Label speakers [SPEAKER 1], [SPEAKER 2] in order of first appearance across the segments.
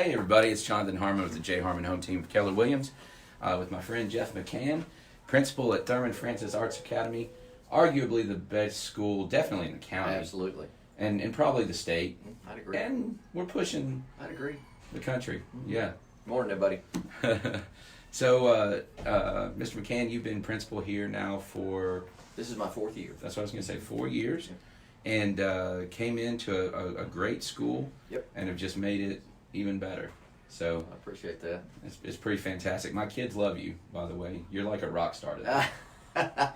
[SPEAKER 1] Hey everybody, it's Jonathan Harmon with the J. Harmon Home Team of Keller Williams with my friend Jeff McCann, principal at Thurman Francis Arts Academy, arguably the best school, definitely in the county.
[SPEAKER 2] Absolutely.
[SPEAKER 1] And probably the state.
[SPEAKER 2] I'd agree.
[SPEAKER 1] And we're pushing
[SPEAKER 2] I'd agree.
[SPEAKER 1] the country. Yeah.
[SPEAKER 2] Morning, everybody.
[SPEAKER 1] So, Mr. McCann, you've been principal here now for...
[SPEAKER 2] This is my 4th year.
[SPEAKER 1] That's what I was going to say, 4 years. And came into a great school.
[SPEAKER 2] Yep.
[SPEAKER 1] And have just made it even better. So
[SPEAKER 2] I appreciate that.
[SPEAKER 1] it's pretty fantastic. My kids love you, by the way. You're like a rock star today.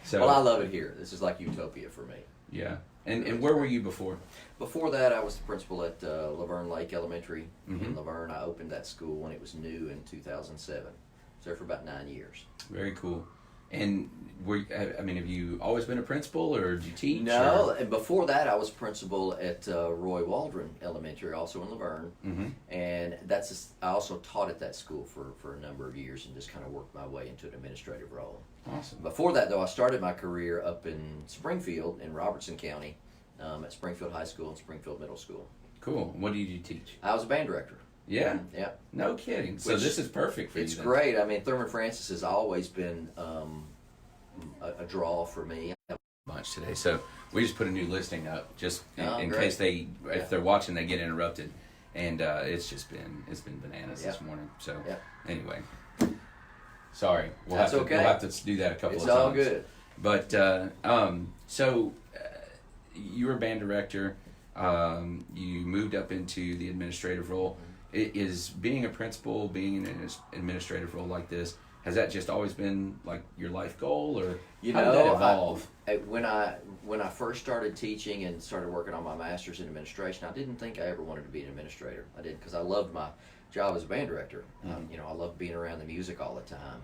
[SPEAKER 1] So,
[SPEAKER 2] well, I love it here. This is like utopia for me.
[SPEAKER 1] Yeah. And where were you before?
[SPEAKER 2] Before that, I was the principal at Laverne Lake Elementary
[SPEAKER 1] Mm-hmm.
[SPEAKER 2] in Laverne. I opened that school when it was new in 2007. I was there for about 9 years.
[SPEAKER 1] Very cool. And have you always been a principal, or did you teach?
[SPEAKER 2] No,
[SPEAKER 1] or?
[SPEAKER 2] and before that, I was principal at Roy Waldron Elementary, also in Laverne.
[SPEAKER 1] Mm-hmm.
[SPEAKER 2] And I also taught at that school for a number of years and just kind of worked my way into an administrative role.
[SPEAKER 1] Awesome.
[SPEAKER 2] Before that, though, I started my career up in Springfield in Robertson County at Springfield High School and Springfield Middle School.
[SPEAKER 1] Cool. What did you teach?
[SPEAKER 2] I was a band director.
[SPEAKER 1] Yeah?
[SPEAKER 2] Yeah.
[SPEAKER 1] No kidding. So this is perfect for you.
[SPEAKER 2] It's
[SPEAKER 1] then.
[SPEAKER 2] great. I mean, Thurman Francis has always been a draw for me.
[SPEAKER 1] Bunch today. So we just put a new listing up just in
[SPEAKER 2] great.
[SPEAKER 1] case if they're watching, they get interrupted. And it's been bananas this morning. So anyway, sorry. We'll have to do that a couple of times.
[SPEAKER 2] It's all good.
[SPEAKER 1] But so you were a band director. You moved up into the administrative role. Is being a principal, being in an administrative role like this, has that just always been like your life goal, or how did that evolve?
[SPEAKER 2] When I first started teaching and started working on my master's in administration, I didn't think I ever wanted to be an administrator. I did because I loved my job as a band director. I loved being around the music all the time.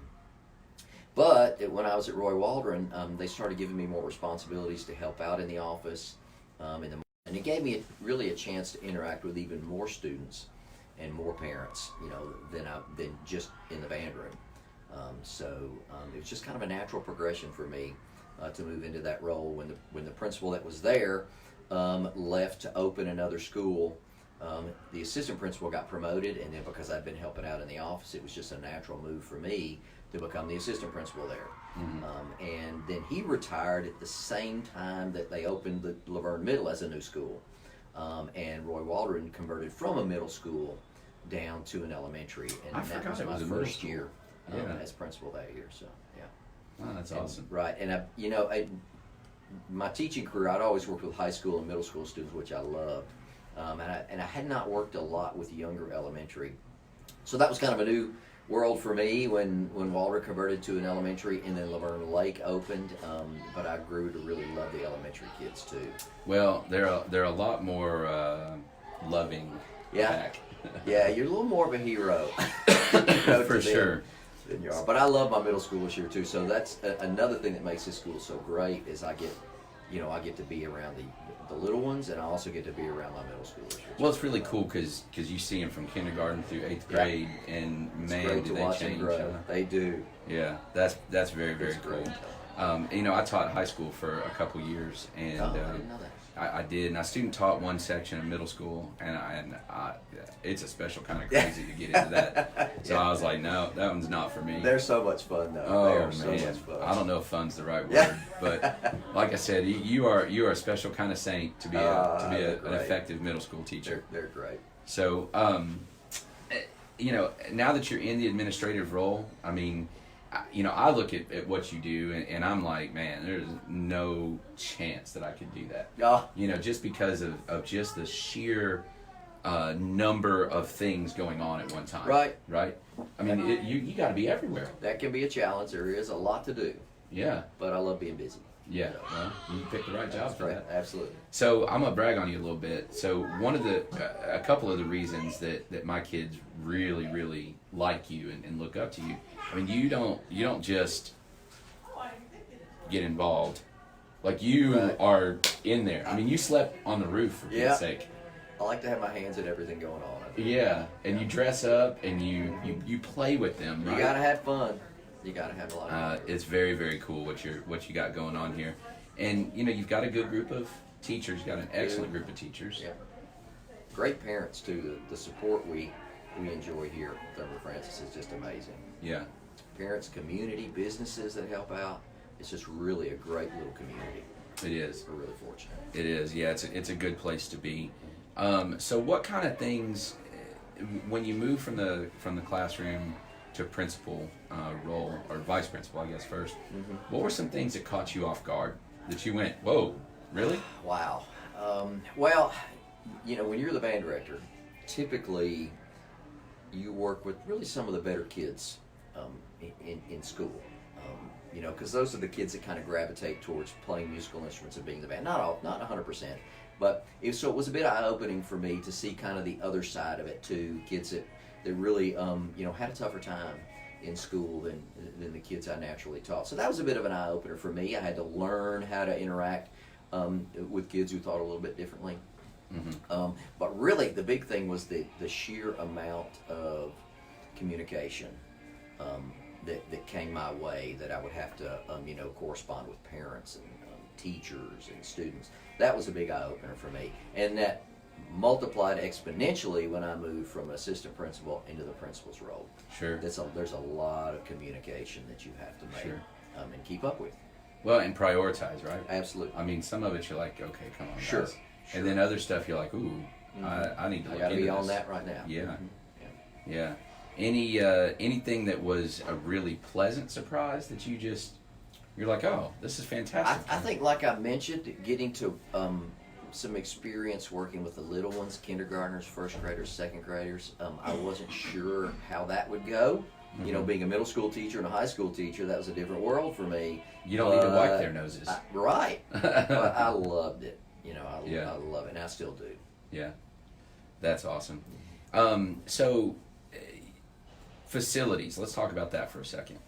[SPEAKER 2] But when I was at Roy Waldron, they started giving me more responsibilities to help out in the office, and it gave me really a chance to interact with even more students and more parents, than just in the band room. It was just kind of a natural progression for me to move into that role. When the principal that was there left to open another school, the assistant principal got promoted, and then because I'd been helping out in the office, it was just a natural move for me to become the assistant principal there. Mm-hmm. And then he retired at the same time that they opened the Laverne Middle as a new school. And Roy Waldron converted from a middle school down to an elementary, and that was my first year as principal that year. So
[SPEAKER 1] Wow, that's awesome.
[SPEAKER 2] Right, and my teaching career, I'd always worked with high school and middle school students, which I loved, and I had not worked a lot with younger elementary, so that was kind of a new world for me when Waldron converted to an elementary, and then Laverne Lake opened. But I grew to really love the elementary kids too.
[SPEAKER 1] Well, they're a lot more loving. Back.
[SPEAKER 2] Yeah, you're a little more of a hero.
[SPEAKER 1] For sure.
[SPEAKER 2] Than you are. But I love my middle schoolers here too. So that's another thing that makes this school so great is I get to be around the little ones, and I also get to be around my middle schoolers.
[SPEAKER 1] Well, it's really cool because you see them from kindergarten through 8th grade, and man, do they change.
[SPEAKER 2] They do.
[SPEAKER 1] Yeah, that's very, very cool. I taught high school for a couple years, and
[SPEAKER 2] I didn't know that.
[SPEAKER 1] I did, and I student taught one section of middle school, and it's a special kind of crazy to get into that. So I was like, no, that one's not for me.
[SPEAKER 2] They're so much fun, though.
[SPEAKER 1] Oh,
[SPEAKER 2] they are
[SPEAKER 1] man.
[SPEAKER 2] so much fun.
[SPEAKER 1] I don't know if fun's the right word, but like I said, you are a special kind of saint to be an effective middle school teacher.
[SPEAKER 2] They're great.
[SPEAKER 1] So, now that you're in the administrative role, I mean, I look at what you do, and I'm like, man, there's no chance that I could do that. Just because of just the sheer number of things going on at one time. Right? I mean, you got to be everywhere.
[SPEAKER 2] That can be a challenge. There is a lot to do.
[SPEAKER 1] Yeah.
[SPEAKER 2] But I love being busy.
[SPEAKER 1] Yeah, well, you picked the right job for that.
[SPEAKER 2] Absolutely.
[SPEAKER 1] So I'm gonna brag on you a little bit. So a couple of the reasons that my kids really, really like you and look up to you. I mean, you don't just get involved. Like you are in there. I mean, you slept on the roof for Pete's sake.
[SPEAKER 2] I like to have my hands in everything going on.
[SPEAKER 1] Yeah, and you dress up and you play with them. Right?
[SPEAKER 2] You gotta have fun. You gotta have a lot of fun.
[SPEAKER 1] It's very, very cool what you got going on here, and you've got a good group of teachers. You've got an excellent group of teachers.
[SPEAKER 2] Yeah. Great parents too. The support we we enjoy here at Thurman Francis is just amazing.
[SPEAKER 1] Yeah.
[SPEAKER 2] Parents, community, businesses that help out. It's just really a great little community.
[SPEAKER 1] It is.
[SPEAKER 2] We're really fortunate.
[SPEAKER 1] It is. Yeah, it's a good place to be. So what kind of things, when you move from the classroom to principal role, or vice principal, I guess first, what were some things that caught you off guard that you went, whoa, really?
[SPEAKER 2] Wow. Well, when you're the band director, typically you work with really some of the better kids in school. Because those are the kids that kind of gravitate towards playing musical instruments and being the band. Not 100%, but so it was a bit eye-opening for me to see kind of the other side of it too. Kids that really had a tougher time in school than the kids I naturally taught. So that was a bit of an eye-opener for me. I had to learn how to interact with kids who thought a little bit differently. But really, the big thing was the sheer amount of communication that came my way, that I would have to correspond with parents and teachers and students. That was a big eye-opener for me, and that multiplied exponentially when I moved from assistant principal into the principal's role.
[SPEAKER 1] Sure.
[SPEAKER 2] There's a lot of communication that you have to make and keep up with.
[SPEAKER 1] Well, and prioritize, right?
[SPEAKER 2] Absolutely.
[SPEAKER 1] I mean, some of it you're like, okay, come on,
[SPEAKER 2] Sure.
[SPEAKER 1] guys. And then other stuff you're like, ooh, I need to look into this.
[SPEAKER 2] I got to be on that right now.
[SPEAKER 1] Yeah. Yeah. Anything that was a really pleasant surprise that you're like, oh, this is fantastic.
[SPEAKER 2] I think, like I mentioned, getting to some experience working with the little ones, kindergartners, first graders, second graders. I wasn't sure how that would go. Being a middle school teacher and a high school teacher, that was a different world for me.
[SPEAKER 1] You don't need to wipe their noses.
[SPEAKER 2] Right. But I loved it. I love it, and I still do.
[SPEAKER 1] Yeah. That's awesome. So, facilities. Let's talk about that for a second.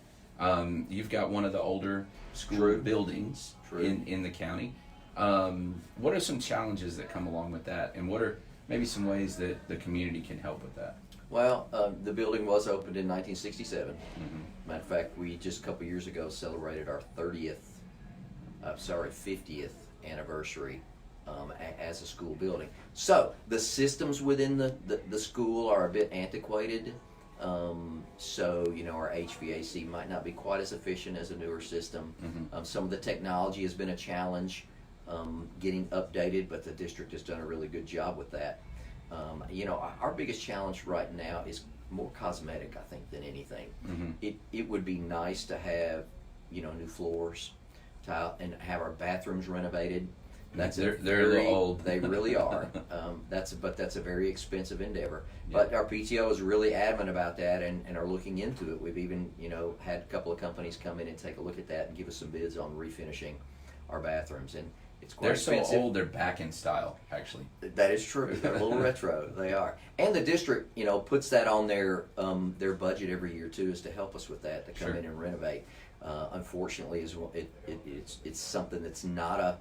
[SPEAKER 1] You've got one of the older school buildings in the county. What are some challenges that come along with that, and what are maybe some ways that the community can help with that?
[SPEAKER 2] Well, the building was opened in 1967. Matter of fact, we just a couple years ago celebrated our 50th anniversary as a school building. So the systems within the school are a bit antiquated. So our HVAC might not be quite as efficient as a newer system. Some of the technology has been a challenge getting updated, but the district has done a really good job with that. Our biggest challenge right now is more cosmetic, I think, than anything. It would be nice to have new floors, tile, and have our bathrooms renovated.
[SPEAKER 1] They're a little old.
[SPEAKER 2] They really are. That's a very expensive endeavor. But our PTO is really adamant about that and are looking into it. We've even had a couple of companies come in and take a look at that and give us some bids on refinishing our bathrums. And it's quite expensive.
[SPEAKER 1] So old, they're back in style, actually.
[SPEAKER 2] That is true. They're a little retro. They are. And the district, puts that on their budget every year too, is to help us with that, to come in and renovate. Unfortunately, it's something that's not a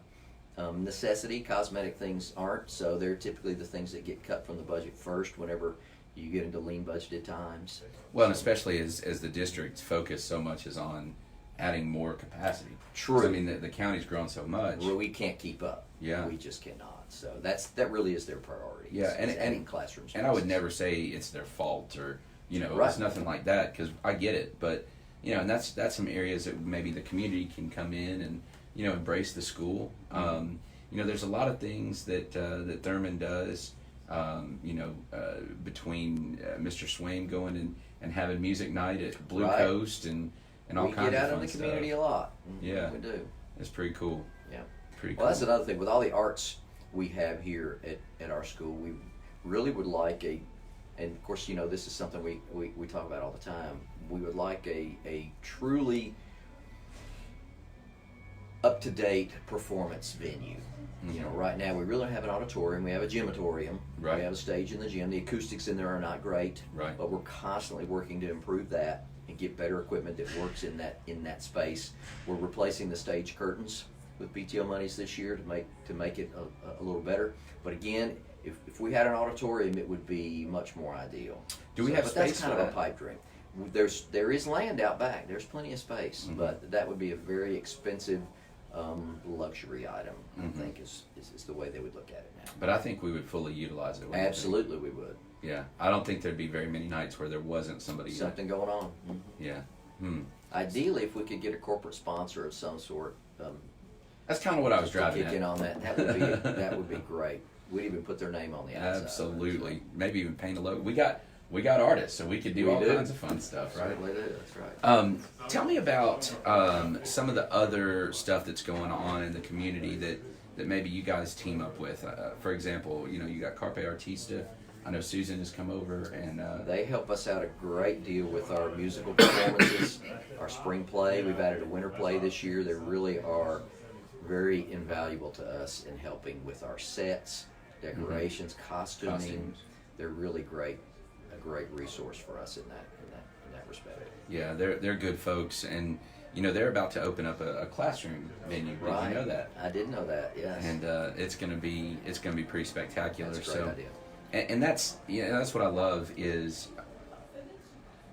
[SPEAKER 2] necessity. Cosmetic things aren't, so they're typically the things that get cut from the budget first whenever you get into lean budgeted times.
[SPEAKER 1] Well, and especially as the district's focus so much is on adding more capacity.
[SPEAKER 2] True.
[SPEAKER 1] I mean, the county's grown so much.
[SPEAKER 2] Well, we can't keep up.
[SPEAKER 1] Yeah.
[SPEAKER 2] We just cannot. So that really is their priority.
[SPEAKER 1] Yeah, and
[SPEAKER 2] adding classrooms.
[SPEAKER 1] And I would never say it's their fault or
[SPEAKER 2] Right.
[SPEAKER 1] It's nothing like that, because I get it, but and that's some areas that maybe the community can come in and embrace the school. There's a lot of things that Thurman does. Between Mr. Swain going and having music night at Blue Coast and all kinds of fun stuff.
[SPEAKER 2] We get out in the community a lot.
[SPEAKER 1] Yeah,
[SPEAKER 2] we do.
[SPEAKER 1] It's pretty cool.
[SPEAKER 2] Yeah,
[SPEAKER 1] pretty cool.
[SPEAKER 2] Well, that's another thing with all the arts we have here at our school. We really would like and of course this is something we talk about all the time. We would like a truly up-to-date performance venue. Right now we really don't have an auditorium. We have a gymatorium.
[SPEAKER 1] Right.
[SPEAKER 2] We have a stage in the gym. The acoustics in there are not great.
[SPEAKER 1] Right.
[SPEAKER 2] But we're constantly working to improve that and get better equipment that works in that space. We're replacing the stage curtains with PTO monies this year to make it a little better. But again, if we had an auditorium, it would be much more ideal.
[SPEAKER 1] Do we have
[SPEAKER 2] but
[SPEAKER 1] space
[SPEAKER 2] that's kind
[SPEAKER 1] for
[SPEAKER 2] of
[SPEAKER 1] that?
[SPEAKER 2] a pipe dream. There is land out back. There's plenty of space, but that would be a very expensive luxury item. I think is the way they would look at it now.
[SPEAKER 1] But I think we would fully utilize it.
[SPEAKER 2] Absolutely, we would.
[SPEAKER 1] Yeah, I don't think there'd be very many nights where there wasn't
[SPEAKER 2] something going on. Mm-hmm.
[SPEAKER 1] Yeah.
[SPEAKER 2] Ideally, if we could get a corporate sponsor of some sort,
[SPEAKER 1] that's kind of what I was driving
[SPEAKER 2] kick
[SPEAKER 1] at.
[SPEAKER 2] in on that. That would be great. We'd even put their name on the outside.
[SPEAKER 1] Absolutely. Maybe even paint a logo. We got artists, so we could do all kinds of fun stuff, right?
[SPEAKER 2] Certainly do. That's right.
[SPEAKER 1] Tell me about some of the other stuff that's going on in the community that maybe you guys team up with. For example, you got Carpe Artista. I know Susan has come over and
[SPEAKER 2] they help us out a great deal with our musical performances, our spring play. We've added a winter play this year. They really are very invaluable to us in helping with our sets, decorations, costuming. They're really a great resource for us in that respect.
[SPEAKER 1] Yeah, they're good folks, and they're about to open up a classroom venue.
[SPEAKER 2] Right.
[SPEAKER 1] Did you know that?
[SPEAKER 2] I did know that. Yes.
[SPEAKER 1] And it's gonna be pretty spectacular.
[SPEAKER 2] That's a great idea.
[SPEAKER 1] And that's what I love is,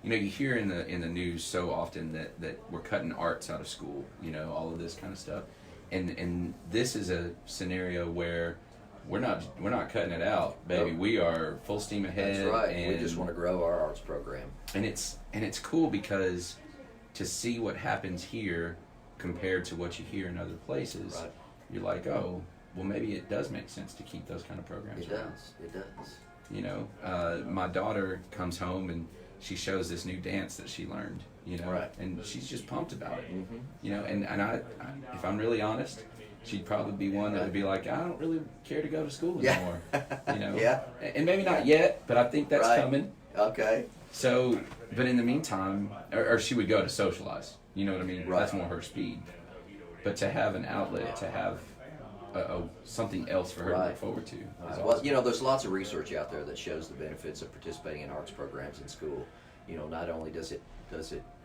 [SPEAKER 1] you hear in the news so often that we're cutting arts out of school, all of this kind of stuff, and this is a scenario where we're not cutting it out, baby.
[SPEAKER 2] Nope.
[SPEAKER 1] We are full steam ahead.
[SPEAKER 2] That's right.
[SPEAKER 1] And
[SPEAKER 2] we just want to grow our arts program.
[SPEAKER 1] And it's cool because to see what happens here compared to what you hear in other places,
[SPEAKER 2] right.
[SPEAKER 1] You're like, oh, well, maybe it does make sense to keep those kind of programs.
[SPEAKER 2] It
[SPEAKER 1] does. My daughter comes home and she shows this new dance that she learned,
[SPEAKER 2] right.
[SPEAKER 1] and she's just pumped about it.
[SPEAKER 2] Mm-hmm.
[SPEAKER 1] And I, if I'm really honest, she'd probably be one that would be like, I don't really care to go to school anymore.
[SPEAKER 2] Yeah.
[SPEAKER 1] And maybe not yet, but I think that's
[SPEAKER 2] right.
[SPEAKER 1] coming.
[SPEAKER 2] Okay.
[SPEAKER 1] So, but in the meantime, or she would go to socialize. You know what I mean?
[SPEAKER 2] Right.
[SPEAKER 1] That's more her speed. But to have an outlet, to have something else for her to look forward to.
[SPEAKER 2] Well, there's lots of research out there that shows the benefits of participating in arts programs in school. Not only does it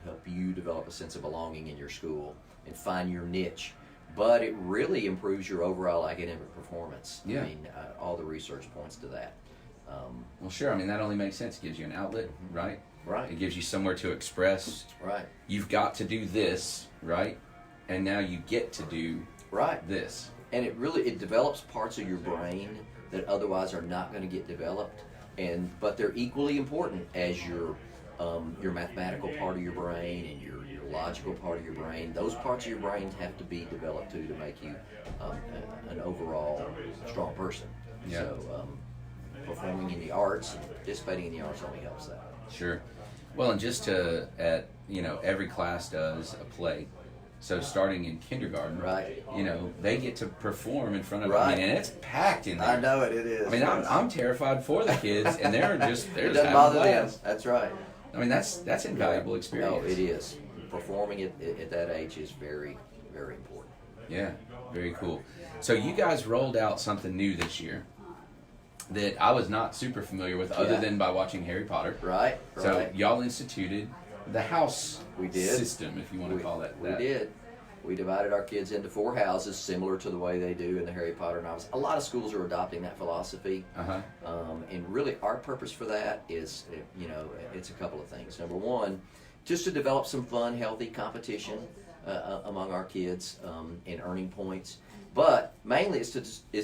[SPEAKER 2] help you develop a sense of belonging in your school and find your niche, but it really improves your overall academic performance.
[SPEAKER 1] Yeah.
[SPEAKER 2] I mean, all the research points to that.
[SPEAKER 1] Well, sure. I mean, that only makes sense. It gives you an outlet, right?
[SPEAKER 2] Right.
[SPEAKER 1] It gives you somewhere to express.
[SPEAKER 2] Right.
[SPEAKER 1] You've got to do this, right? And now you get to do
[SPEAKER 2] right.
[SPEAKER 1] this.
[SPEAKER 2] And it develops parts of your brain that otherwise are not going to get developed, but they're equally important as your mathematical part of your brain and your logical part of your brain. Those parts of your brain have to be developed too to make you an overall strong person.
[SPEAKER 1] Yeah.
[SPEAKER 2] So performing in the arts and participating in the arts only helps that.
[SPEAKER 1] Sure. Well, and just every class does a play. So starting in kindergarten,
[SPEAKER 2] right?
[SPEAKER 1] They get to perform in front of
[SPEAKER 2] right.
[SPEAKER 1] and it's packed in there.
[SPEAKER 2] I know it is.
[SPEAKER 1] I mean, I'm terrified for the kids, and they're just
[SPEAKER 2] it doesn't bother them. That's right.
[SPEAKER 1] I mean, that's invaluable experience.
[SPEAKER 2] No, it is. Performing at that age is very, very important.
[SPEAKER 1] Yeah, very cool. So you guys rolled out something new this year that I was not super familiar with, other than by watching Harry Potter.
[SPEAKER 2] Right.
[SPEAKER 1] So y'all instituted the house system, if you want to call it that.
[SPEAKER 2] We did. We divided our kids into 4 houses, similar to the way they do in the Harry Potter novels. A lot of schools are adopting that philosophy. And really our purpose for that is, it's a couple of things. Number one, just to develop some fun, healthy competition among our kids in earning points. But mainly is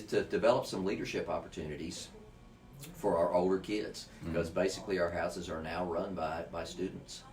[SPEAKER 2] to develop some leadership opportunities for our older kids, because basically our houses are now run by students.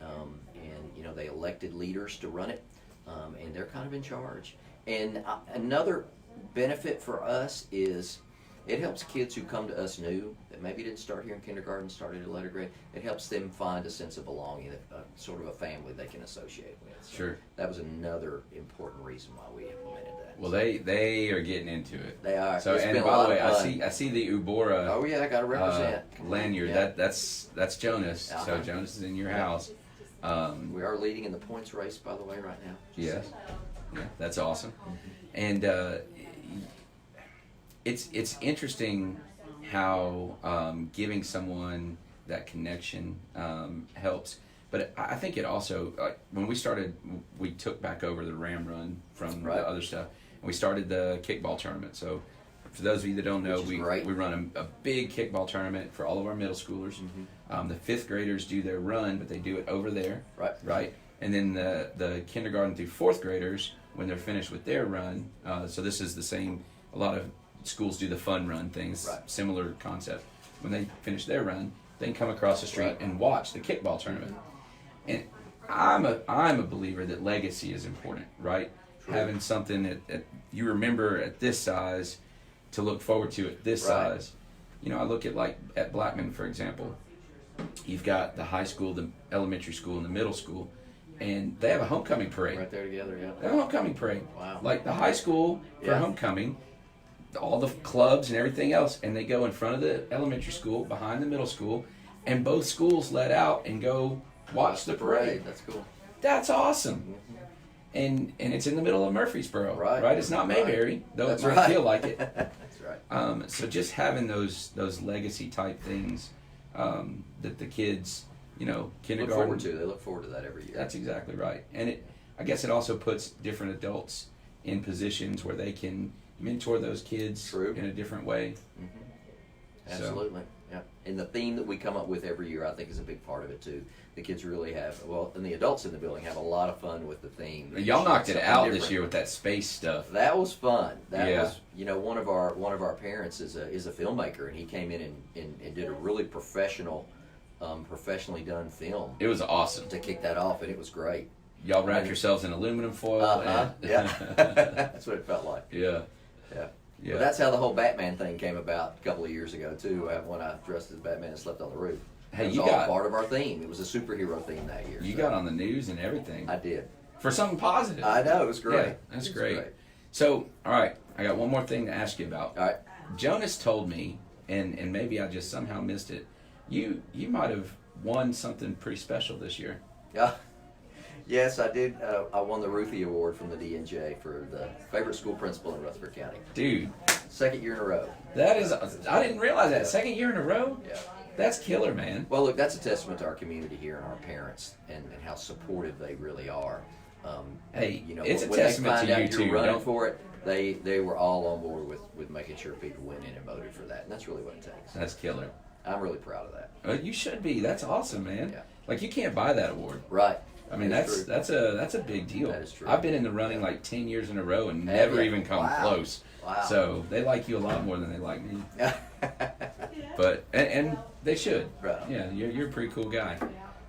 [SPEAKER 2] And they elected leaders to run it, and they're kind of in charge. And another benefit for us is it helps kids who come to us new, that maybe didn't start here in kindergarten, started at letter grade. It helps them find a sense of belonging, sort of a family they can associate with. So
[SPEAKER 1] sure.
[SPEAKER 2] That was another important reason why we implemented that.
[SPEAKER 1] Well, they are getting into it.
[SPEAKER 2] They are.
[SPEAKER 1] So, and by the way, I see the Ubora.
[SPEAKER 2] Oh yeah, I got to represent
[SPEAKER 1] lanyard.
[SPEAKER 2] Yeah.
[SPEAKER 1] That's Jonas. So Jonas is in your house.
[SPEAKER 2] We are leading in the points race, by the way, right now.
[SPEAKER 1] Yes. Yeah, that's awesome. And it's interesting how giving someone that connection helps. But I think it also, when we started, we took back over the Ram Run from the other stuff, and we started the Kickball Tournament. So for those of you that don't know, we run a big kickball tournament for all of our middle schoolers. The 5th graders do their run, but they do it over there. Right. And then the kindergarten through 4th graders, when they're finished with their run, so this is the same, a lot of schools do the fun run things, similar concept. when they finish their run, they can come across the street and watch the kickball tournament. And I'm a believer that legacy is important, right? True. Having something that you remember at this size to look forward to at this size. I look at Blackman, for example. You've got the high school, the elementary school, and the middle school, and they have a homecoming parade.
[SPEAKER 2] Right there together, yeah.
[SPEAKER 1] They have a homecoming parade.
[SPEAKER 2] Wow.
[SPEAKER 1] Like the high school for homecoming, all the clubs and everything else, and they go in front of the elementary school, behind the middle school, and both schools let out and go watch the parade.
[SPEAKER 2] That's cool.
[SPEAKER 1] That's awesome. And it's in the middle of Murfreesboro, right? It's not Mayberry, though it might feel like it.
[SPEAKER 2] That's right.
[SPEAKER 1] So just having those legacy type things that the kids, kindergarten.
[SPEAKER 2] Look forward to. They look forward to that every year.
[SPEAKER 1] That's exactly right. And I guess it also puts different adults in positions where they can mentor those kids in a different way.
[SPEAKER 2] Mm-hmm. Absolutely. Yeah. And the theme that we come up with every year, I think, is a big part of it too. The kids really have, and the adults in the building have a lot of fun with the theme.
[SPEAKER 1] Y'all knocked it out this year with that space stuff.
[SPEAKER 2] That was fun. That was, one of our parents is a filmmaker, and he came in and did a really professionally done film.
[SPEAKER 1] It was awesome
[SPEAKER 2] to kick that off, and it was great.
[SPEAKER 1] Y'all wrapped yourselves in aluminum foil.
[SPEAKER 2] Yeah, that's what it felt like.
[SPEAKER 1] Yeah.
[SPEAKER 2] Well, that's how the whole Batman thing came about a couple of years ago too. When I dressed as Batman and slept on the roof.
[SPEAKER 1] Hey,
[SPEAKER 2] it was all part of our theme. It was a superhero theme that year.
[SPEAKER 1] You got on the news and everything.
[SPEAKER 2] I did.
[SPEAKER 1] For something positive.
[SPEAKER 2] I know, it was great.
[SPEAKER 1] Yeah, that's great. So, all right, I got one more thing to ask you about.
[SPEAKER 2] All right.
[SPEAKER 1] Jonas told me, and maybe I just somehow missed it, you might have won something pretty special this year.
[SPEAKER 2] Yeah. Yes, I did. I won the Ruthie Award from the DNJ for the favorite school principal in Rutherford County.
[SPEAKER 1] Dude.
[SPEAKER 2] Second year in a row.
[SPEAKER 1] That is, I didn't realize that. Second year in a row?
[SPEAKER 2] Yeah.
[SPEAKER 1] That's killer, man.
[SPEAKER 2] Well, look, that's a testament to our community here and our parents and how supportive they really are.
[SPEAKER 1] Hey,
[SPEAKER 2] it's
[SPEAKER 1] a testament to you too.
[SPEAKER 2] You're running for it, they were all on board with making sure people went in and voted for that, and that's really what it takes.
[SPEAKER 1] That's killer.
[SPEAKER 2] I'm really proud of that.
[SPEAKER 1] You should be. That's awesome, man.
[SPEAKER 2] Yeah.
[SPEAKER 1] Like, you can't buy that award.
[SPEAKER 2] Right.
[SPEAKER 1] I mean, that's a big deal.
[SPEAKER 2] That is true.
[SPEAKER 1] I've been in the running like 10 years in a row and never even come close.
[SPEAKER 2] Wow.
[SPEAKER 1] So they like you a lot more than they like me. But and they should.
[SPEAKER 2] Right.
[SPEAKER 1] Yeah, you're a pretty cool guy.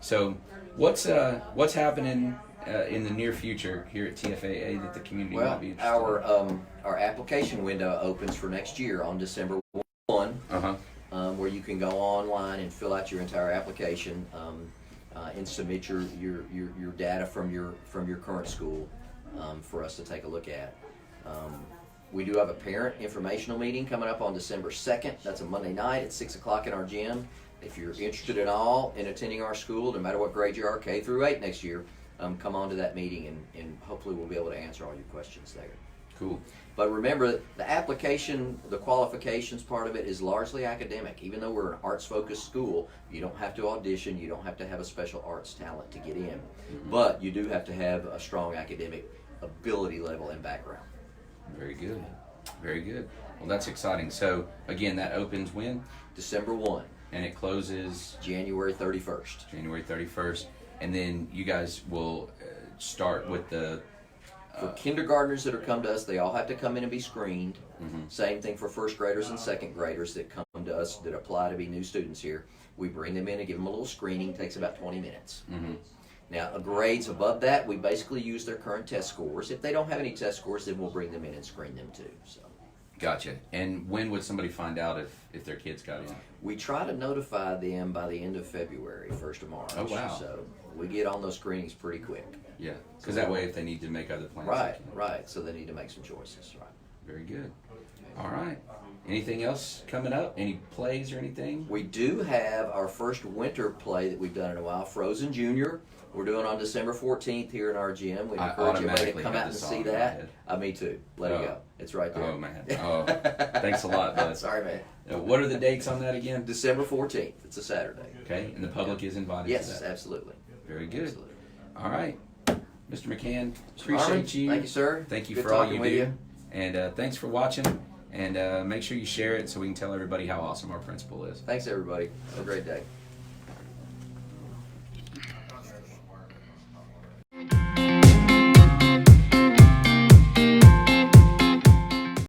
[SPEAKER 1] So what's happening in the near future here at TFAA that the community might be interested in?
[SPEAKER 2] Our application window opens for next year on December 1. Where you can go online and fill out your entire application and submit your data from your current school for us to take a look at. We do have a parent informational meeting coming up on December 2nd. That's a Monday night at 6 o'clock in our gym. If you're interested at all in attending our school, no matter what grade you are, K through 8 next year, come on to that meeting and hopefully we'll be able to answer all your questions there.
[SPEAKER 1] Cool.
[SPEAKER 2] But remember, the application, the qualifications part of it is largely academic. Even though we're an arts-focused school, you don't have to audition, you don't have to have a special arts talent to get in. Mm-hmm. But you do have to have a strong academic ability level and background.
[SPEAKER 1] Very good. Very good. Well, that's exciting. So, again, that opens when?
[SPEAKER 2] December 1.
[SPEAKER 1] And it closes?
[SPEAKER 2] January 31st.
[SPEAKER 1] January 31st. And then you guys will start with the...
[SPEAKER 2] For kindergartners that are come to us, they all have to come in and be screened. Mm-hmm. Same thing for first graders and second graders that come to us that apply to be new students here. We bring them in and give them a little screening. Takes about 20 minutes. Mm-hmm. Now, grades above that, we basically use their current test scores. If they don't have any test scores, then we'll bring them in and screen them too. So.
[SPEAKER 1] Gotcha. And when would somebody find out if their kids got in?
[SPEAKER 2] We try to notify them by the end of February, 1st of March.
[SPEAKER 1] Oh, wow.
[SPEAKER 2] So we get on those screenings pretty quick.
[SPEAKER 1] Yeah, because that way if they need to make other plans.
[SPEAKER 2] Right. So they need to make some choices. Right.
[SPEAKER 1] Very good. All right. Anything else coming up? Any plays or anything?
[SPEAKER 2] We do have our first winter play that we've done in a while, Frozen Junior. We're doing on December 14th here in our gym. We encourage everybody to come out and see that. Me too. Let it go. It's right there.
[SPEAKER 1] Oh, man. Oh, thanks a lot, bud.
[SPEAKER 2] Sorry, man.
[SPEAKER 1] What are the dates on that again?
[SPEAKER 2] December 14th. It's a Saturday.
[SPEAKER 1] Okay, and the public is invited to that?
[SPEAKER 2] Yes, absolutely.
[SPEAKER 1] Very good.
[SPEAKER 2] Absolutely.
[SPEAKER 1] All right. Mr. McCann, appreciate you.
[SPEAKER 2] Thank you, sir.
[SPEAKER 1] Thank you
[SPEAKER 2] Good
[SPEAKER 1] for all you
[SPEAKER 2] talking
[SPEAKER 1] do.
[SPEAKER 2] with you.
[SPEAKER 1] And thanks for watching. And make sure you share it so we can tell everybody how awesome our principal is.
[SPEAKER 2] Thanks, everybody. Have a great day.